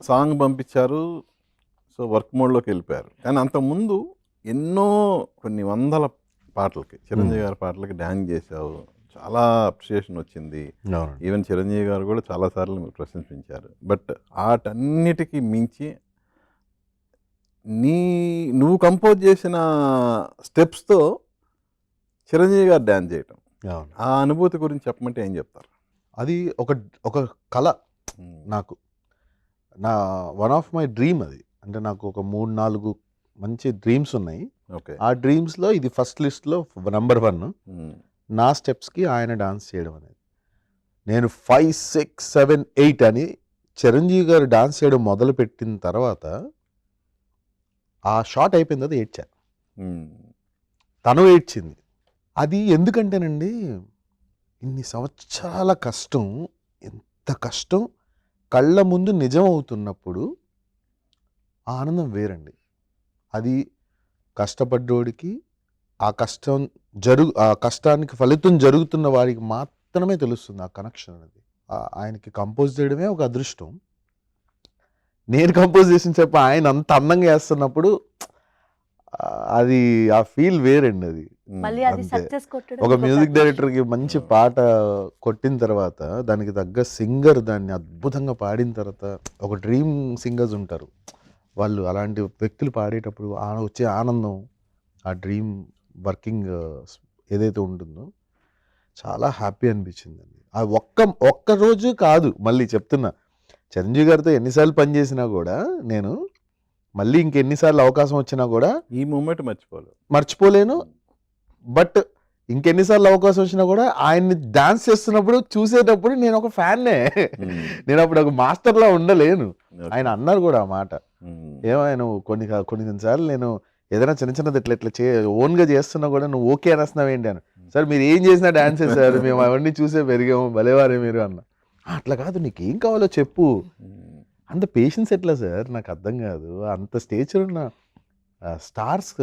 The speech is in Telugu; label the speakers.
Speaker 1: సాంగ్ పంపించారు. సో, వర్క్ మోడ్‌లోకి వెళ్ళిపోయారు. కానీ అంతకుముందు ఎన్నో కొన్ని వందల పాటలకి, చిరంజీవి గారి పాటలకి డాన్స్ చేశావు. చాలా అప్రిషియేషన్ వచ్చింది.
Speaker 2: అవునండి.
Speaker 1: ఈవెన్ చిరంజీవి గారు కూడా చాలా సార్లు మీరు ప్రశంసించారు. బట్ ఆటన్నిటికి మించి నీ నువ్వు కంపోజ్ చేసిన స్టెప్స్‌తో చిరంజీవి గారు డాన్స్ చేయటం.
Speaker 2: అవును.
Speaker 1: ఆ అనుభూతి గురించి చెప్పమంటే ఏం చెప్తారు?
Speaker 2: అది ఒక కళ నాకు. నా వన్ ఆఫ్ మై డ్రీమ్ అది. అంటే నాకు ఒక 3, 4 మంచి డ్రీమ్స్ ఉన్నాయి.
Speaker 1: ఓకే.
Speaker 2: ఆ డ్రీమ్స్‌లో ఇది ఫస్ట్ లిస్ట్‌లో నంబర్ 1.
Speaker 1: హ్మ్.
Speaker 2: నా స్టెప్స్‌కి ఆయన డాన్స్ చేయడం అనేది. నేను 5, 6, 7, 8 అని చిరంజీవి గారు డాన్స్ చేయడం మొదలుపెట్టిన తర్వాత ఆ షాట్ అయిపోయిన తర్వాత ఏడ్చా.
Speaker 1: హ్మ్.
Speaker 2: తను ఏడ్చింది. అది ఎందుకంటేనండి, ఇన్ని సంవత్సరాల కష్టం, ఎంత కష్టం కళ్ళ ముందు నిజం అవుతున్నప్పుడు ఆ ఆనందం వేరండి. అది కష్టపడ్డోడికి ఆ కష్టానికి ఫలితం జరుగుతున్న వారికి మాత్రమే తెలుస్తుంది ఆ కనెక్షన్ అనేది. ఆయనకి కంపోజ్ చేయడమే ఒక అదృష్టం. నేను కంపోజ్ చేసిన చెప్ప ఆయన అంత అందంగా చేస్తున్నప్పుడు అది ఆ ఫీల్ వేరండి అది.
Speaker 3: మళ్ళీ అది
Speaker 2: అంతే.
Speaker 3: సక్సెస్ కొట్టడం
Speaker 2: ఒక
Speaker 3: ఇంకొక
Speaker 2: మ్యూజిక్
Speaker 3: అదృష్టం.
Speaker 2: డైరెక్టర్‌కి మంచి పాట కొట్టిన తర్వాత దానికి తగ్గ సింగర్ దాన్ని అద్భుతంగా పాడిన తర్వాత ఒక డ్రీమ్ సింగర్స్ ఉంటారు. వాళ్ళు అలాంటి వ్యక్తులు పాడేటప్పుడు వచ్చే ఆనందం, ఆ డ్రీమ్ వర్కింగ్ ఏదైతే ఉంటుందో చాలా హ్యాపీ అనిపించిందండి. ఆ ఒక్క రోజు కాదు, మళ్ళీ చెప్తున్నా. చిరంజీవి గారితో ఎన్నిసార్లు పనిచేసినా కూడా నేను మళ్ళీ ఇంకెన్నిసార్లు అవకాశం వచ్చినా కూడా
Speaker 1: ఈ మూమెంట్ మర్చిపోలేవు.
Speaker 2: మర్చిపోలేను. బట్ ఇంకెన్నిసార్లు అవకాశం వచ్చినా కూడా ఆయన్ని డాన్స్ చేస్తున్నప్పుడు చూసేటప్పుడు నేను ఒక ఫ్యాన్నే. నేను అప్పుడు ఒక మాస్టర్లా ఉండలేను. ఆయన అన్నారు కూడా ఆ మాట. ఏమైనా నువ్వు కొన్ని సార్లు నేను ఏదైనా చిన్న చిన్నది ఇట్లా ఓన్గా చేస్తున్నా కూడా నువ్వు ఓకే అనేస్తున్నావు ఏంటి అని. సార్ మీరు ఏం చేసినా డాన్సే సార్, మేము అవన్నీ చూసే పెరిగాము, భలేవారే మీరు అన్న. అట్లా కాదు, నీకేం కావాలో చెప్పు. అంత పేషెన్స్ ఎట్లా సార్ నాకు అర్థం కాదు. అంత స్టేచర్ ఉన్న స్టార్స్